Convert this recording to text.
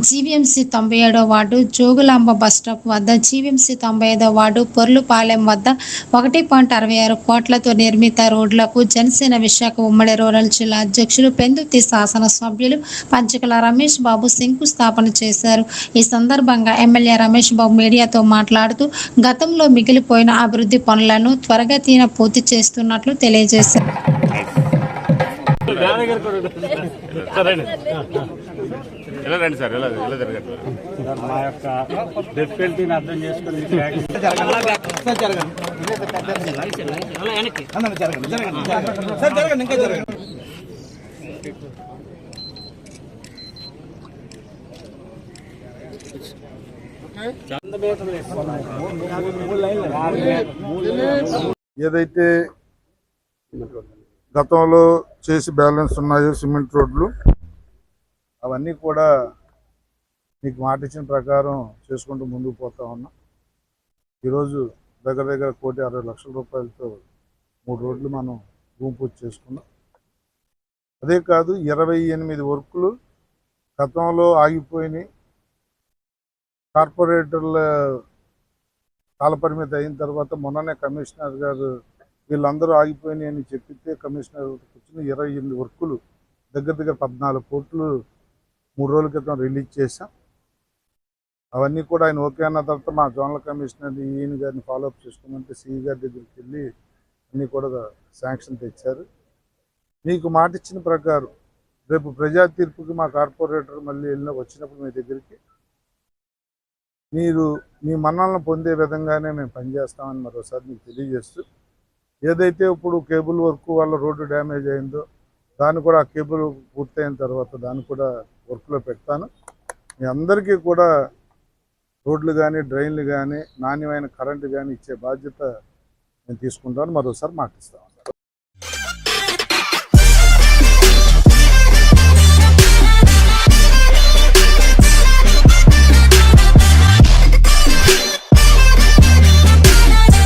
GVMC 97వ ward Jogulamba bus stop వద్ద GVMC 95వ ward Porlupalem వద్ద 1.66 కోట్లతో నిర్మిత రోడ్లకు జనసేన విశాఖ ఉమ్మడి రూరల్ జిల్లా అధ్యక్షులు పెందుర్తి శాసనసభ్యులు పంచకుల రమేష్ బాబు శంకుస్థాపన చేశారు. ఈ సందర్భంగా ఎమ్మెల్యే రమేష్ బాబు మీడియాతో మాట్లాడుతూ గతంలో మిగిలిపోయిన అభివృద్ధి పనులను త్వరగతిన పూర్తి చేస్తున్నట్లు తెలియజేశారు. ఎలా రండి సార్, ఎలా జరగండి సార్. మా యొక్క డిఫికల్టీని అర్థం చేసుకుని ఏదైతే గతంలో చేసి బ్యాలెన్స్ ఉన్నాయో సిమెంట్ రోడ్లు అవన్నీ కూడా మీకు మాట ఇచ్చిన ప్రకారం చేసుకుంటూ ముందుకు పోతా ఉన్నాం. ఈరోజు దగ్గర 1,60,00,000 రూపాయలతో 3 రోడ్లు మనం భూమి పూజ చేసుకున్నాం. అదే కాదు 28 వర్కులు గతంలో ఆగిపోయినాయి. కార్పొరేటర్ల కాలపరిమితి అయిన తర్వాత మొన్ననే కమిషనర్ గారు వీళ్ళందరూ ఆగిపోయినాయి అని చెప్పితే కమిషనర్ కూర్చుని 28 వర్కులు దగ్గర 14 కోట్లు 3 రోజుల క్రితం రిలీజ్ చేశాం. అవన్నీ కూడా ఆయన ఓకే అన్న తర్వాత మా జోనల్ కమిషనర్ ఈయన గారిని ఫాలోఅప్ చేసుకోమంటే సిఈ గారి దగ్గరికి వెళ్ళి అన్నీ కూడా శాంక్షన్ తెచ్చారు. మీకు మాట ఇచ్చిన ప్రకారం రేపు ప్రజా తీర్పుకి మా కార్పొరేటర్ మళ్ళీ వచ్చినప్పుడు మీ దగ్గరికి మీరు మీ మన్నలను పొందే విధంగానే మేము పనిచేస్తామని మరోసారి మీకు తెలియజేస్తూ, ఏదైతే ఇప్పుడు కేబుల్ వర్క్ వల్ల రోడ్డు డ్యామేజ్ అయిందో దాన్ని కూడా ఆ కేబుల్ పూర్తయిన తర్వాత దాన్ని కూడా వర్క్లో పెడతాను. మీ అందరికీ కూడా రోడ్లు కానీ డ్రైన్లు కానీ నాణ్యమైన కరెంటు కానీ ఇచ్చే బాధ్యత నేను తీసుకుంటాను. మరోసారి మాటిస్తాను.